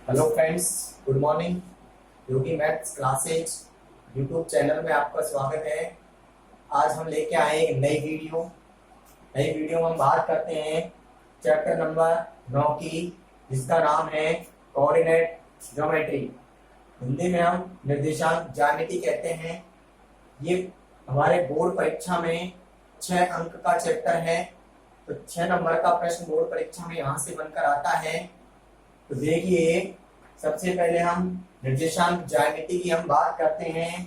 Hello friends, good morning. Yogi maths classes YouTube channel में आपका स्वागत है। आज हम लेके आए एक नई वीडियो में हम बात करते हैं चैप्टर नंबर 9 की, जिसका नाम है कोऑर्डिनेट ज्योमेट्री। हिंदी में हम निर्देशांक ज्यामिति कहते हैं। ये हमारे बोर्ड परीक्षा में 6 अंक का चैप्टर है। तो 6 नंबर का प्रश्न बोर्ड परीक्षा में यहाँ से बनकर आता है। तो देखिए, सबसे पहले हम निर्देशांक ज्यामिति की हम बात करते हैं।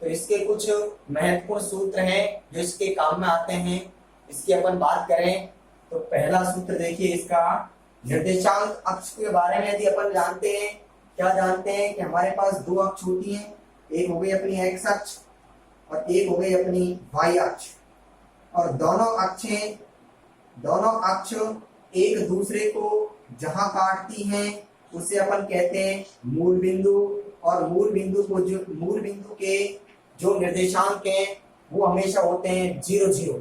तो इसके कुछ महत्वपूर्ण सूत्र हैं जो इसके काम में आते हैं। इसकी अपन बात करें तो पहला सूत्र देखिए इसका, निर्देशांक अक्ष के बारे में यदि अपन जानते हैं, क्या जानते हैं कि हमारे पास दो अक्ष होती हैं। एक हो गई अपनी एक्स अक्ष और एक हो गई अपनी वाई अक्ष। और दोनों अक्ष एक दूसरे को जहां काटती हैं उसे अपन कहते हैं मूल बिंदु। और मूल बिंदु के जो निर्देशांक हैं वो हमेशा होते हैं 0 0।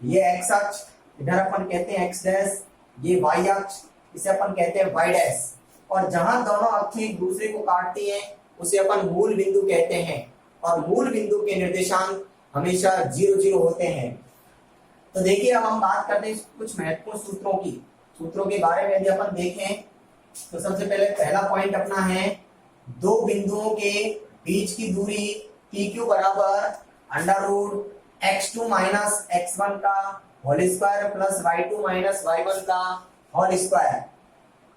ये एक्स अक्ष, इधर अपन कहते हैं एक्स डैश। ये वाई अक्ष, इसे अपन कहते हैं वाई डैश। और जहां दोनों अक्ष एक दूसरे को काटती हैं उसे अपन मूल बिंदु कहते हैं। और मूल बिंदु के निर्देशांक हमेशा 0 0 होते हैं। तो देखिए, अब हम बात करते हैं कुछ महत्वपूर्ण सूत्रों के बारे में। यदि अपन देखें तो सबसे पहले पहला पॉइंट अपना है, दो बिंदुओं के बीच की दूरी PQ बराबर under root x2 minus x1 का whole square plus y2 minus y1 का होल स्क्वायर।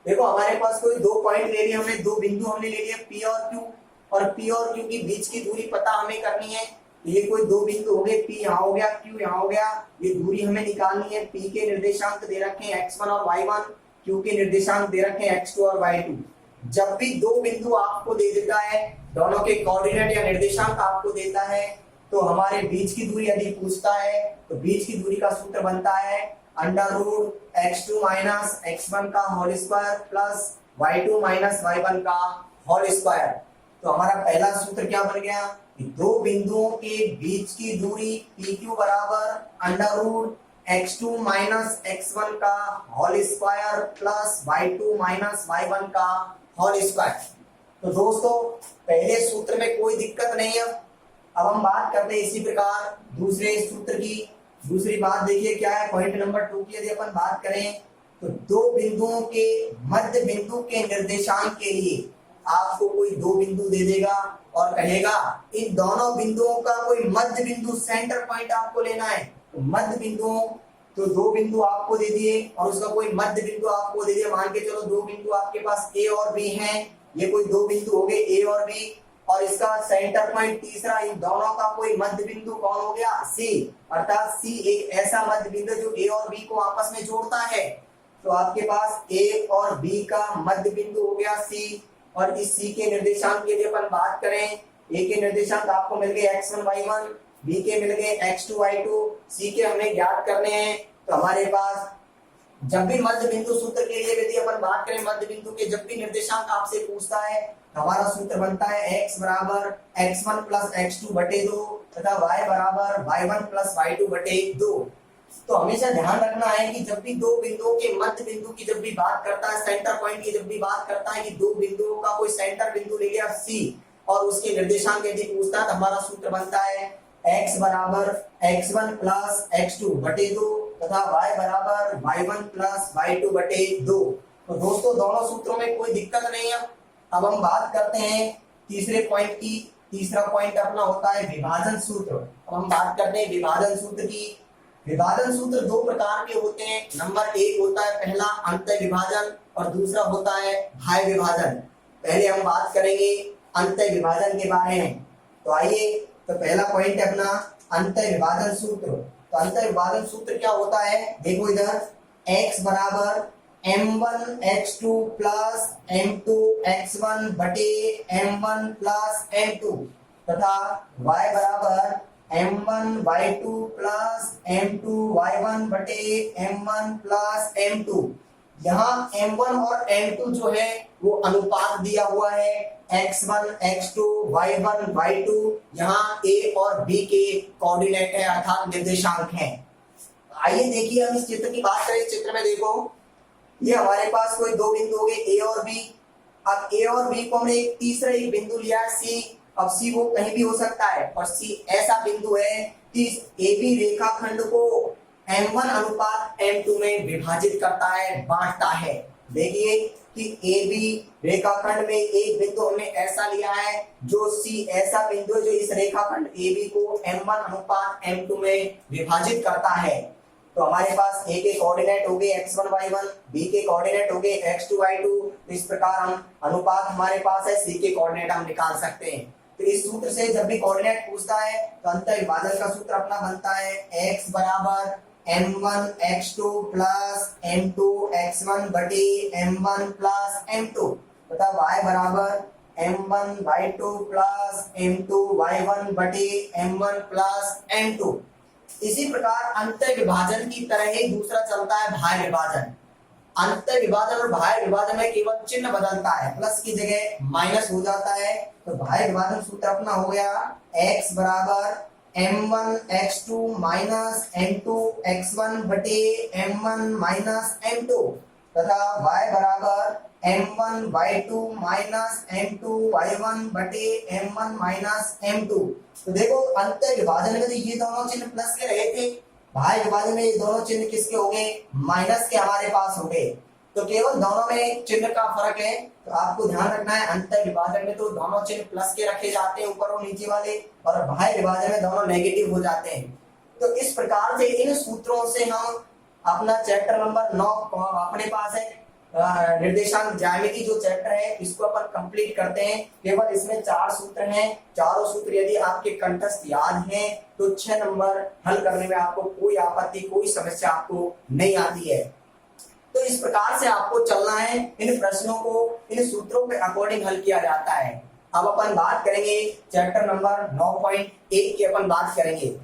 देखो, हमारे पास कोई दो पॉइंट ले लिए हमने, दो बिंदु हमने ले लिए P और Q। और P और Q की बीच की दूरी पता हमें करनी है। ये कोई दो बिंदु हो गए, P यहाँ हो गया, Q यहाँ हो गया। ये दूरी हमें निकालनी है। P के निर्देशांक दे रखे हैं x1 और y1, Q के निर्देशांक दे रखे हैं x2 और y2। जब भी दो बिंदु आपको दे देता है, दोनों के कोऑर्डिनेट या निर्देशांक आपको देता है, तो हमारे बीच की दूरी यदि पूछता है तो बीच की दूरी का सूत्र बनता है under root x2 minus x1 का whole square plus y2 minus y1 का होल स्क्वायर। तो हमारा पहला सूत्र क्या बन गया कि दो बिंदुओं के बीच की दूरी PQ बराबर under root x2 minus x1 का whole square plus y2 minus y1 का होल स्क्वायर। तो दोस्तों, पहले सूत्र में कोई दिक्कत नहीं है। अब हम बात करते हैं इसी प्रकार दूसरे सूत्र की। दूसरी बात देखिए क्या है, पॉइंट नंबर 2 की यदि अपन बात करें तो दो बिंदुओं के मध्य बिंदु के निर्देशांक के लिए आपको कोई दो बिंदु दे देगा और कहेगा इन दोनों बिंदुओं का कोई मध्य बिंदु सेंटर पॉइंट आपको लेना है। तो मध्य बिंदुओं, तो दो बिंदु आपको दे दिए और उसका कोई मध्य बिंदु आपको दे दिया। मान के चलो दो बिंदु आपके पास A और B हैं। ये कोई दो बिंदु हो गए A और B, और इसका सेंटर पॉइंट तीसरा, इन दोनों का कोई मध्य बिंदु कौन हो गया, C। अर्थात C एक ऐसा मध्य बिंदु जो A और B को आपस में जोड़ता है। तो आपके पास A और B का मध्य बिंदु हो गया C। और इस C के निर्देशांक के लिए अपन बात करें, A के निर्देशांक आपको मिल गए x1 y1, B के मिल गए x2 y2, C के हमें ज्ञात करने हैं। तो हमारे पास जब भी मध्य बिंदु सूत्र के लिए यदि अपन बात करें, मध्य बिंदु के जब भी निर्देशांक आपसे पूछता है तो हमारा सूत्र बनता है x बराबर x1 प्लस x2 बटे 2 तथा y बराबर y1 प्लस y2 बटे 2। तो हमेशा ध्यान रखना है कि जब भी दो बिंदुओं के मध्य बिंदु की जब भी बात करता है, सेंटर पॉइंट की जब भी बात करता है कि दो बिंदुओं का कोई सेंटर बिंदु ले लिया C और उसके निर्देशांक यदि पूछता है तो हमारा सूत्र बनता है x बराबर x1 प्लस x2 बटे 2 तथा y बराबर y1 प्लस y2 बटे 2। तो दोस्तों, दोनों सूत्रों में कोई दिक्कत नहीं है। अब हम बात करते हैं तीसरे पॉइंट की। तीसरा पॉइंट अपना होता है विभाजन सूत्र। अब हम बात करते हैं विभाजन सूत्र की। विभाजन सूत्र दो प्रकार के होते हैं। नंबर 1 होता है पहला अंतः विभाजन और दूसरा होता है बाह्य विभाजन। पहले हम बात करेंगे अंतः विभाजन के बारे में। तो आइए, तो पहला पॉइंट है अपना अंतः विभाजन सूत्र। तो अंतः विभाजन सूत्र क्या होता है, देखो इधर x बराबर m1 x2 plus m2 x1 बटे m1 प्लस m2 तथा y बराबर m1 y2 plus m2 y1 बटे m1 प्लस m2। यहाँ m1 और m2 जो है वो अनुपात दिया हुआ है, x1 x2 y1 y2। यहाँ a और b के कोऑर्डिनेट है अर्थात निर्देशांक हैं। आइए देखिए, हम इस चित्र की बात करें। चित्र में देखो, ये हमारे पास कोई दो बिंदु हो गए A और B। अब ए और बी को हमने एक तीसरा एक बिंदु लिया है सी। अब सी वो कहीं भी हो सकता है और सी ऐसा बिंदु है कि ए बी रेखाखंड को m1 अनुपात m2 में विभाजित करता है, बांटता है। देखिए कि ए बी रेखाखंड में एक बिंदु हमने ऐसा लिया है जो सी ऐसा बिंदु है जो इस रेखाखंड ए बी को m1 अनुपात m2 में विभाजित करता है। तो हमारे पास ए के कोऑर्डिनेट हो गए x1 y1, बी के कोऑर्डिनेट हो गए x2 y2। तो इस प्रकार हम अनुपात हमारे पास है, सी के कोऑर्डिनेट हम निकाल सकते हैं। तो इस सूत्र से जब भी कोऑर्डिनेट पूछता है तो अंतर विभाजन का सूत्र अपना बनता है x बराबर m1 x2 plus m2 x1 बटे m1 प्लस m2 तथा y बराबर m1 y2 plus m2 y1 बटे m1 प्लस m2। इसी प्रकार अंतर विभाजन की तरह ही दूसरा चलता है भाज्य विभाजन। अंतर विभाजन और भाज्य विभाजन में केवल चिन्ह बदलता है, प्लस की जगह माइनस हो जाता है। तो भाज्य विभाजन सूत्र अपना हो गया x बराबर m1 x2 minus m2 x1 बटे m1 माइनस m2 तथा y बराबर m1 y2 minus m2 y1 बटे m1 माइनस m2। तो देखो अंतर विभाजन में तो ये दोनों चिन्ह प्लस के रहे थे, भाज्य विभाजन में ये दोनों चिन्ह किसके हो गए, माइनस के हमारे पास हो गए। तो केवल दोनों में चिन्ह का फर्क है। तो आपको ध्यान रखना है अंतर विभाजन में तो दोनों चिन्ह प्लस के रखे जाते हैं ऊपर और नीचे वाले, और भाज्य विभाजन में दोनों नेगेटिव हो जाते हैं। तो इस प्रकार से इन सूत्रों से हम अपना चैप्टर नंबर 9 अपने पास है निर्देशांक ज्यामिति जो चैप्टर है इसको अपन कंप्लीट करते हैं। केवल इसमें 4 सूत्र हैं, चारों सूत्र यदि आपके कंठस्थ याद हैं तो 6 नंबर हल करने में आपको कोई आपत्ति कोई समस्या आपको नहीं आती है। तो इस प्रकार से आपको चलना है, इन प्रश्नों को इन सूत्रों के अकॉर्डिंग हल किया जाता है। अब अपन बात करेंगे चैप्टर नंबर 9.1 की अपन बात करेंगे।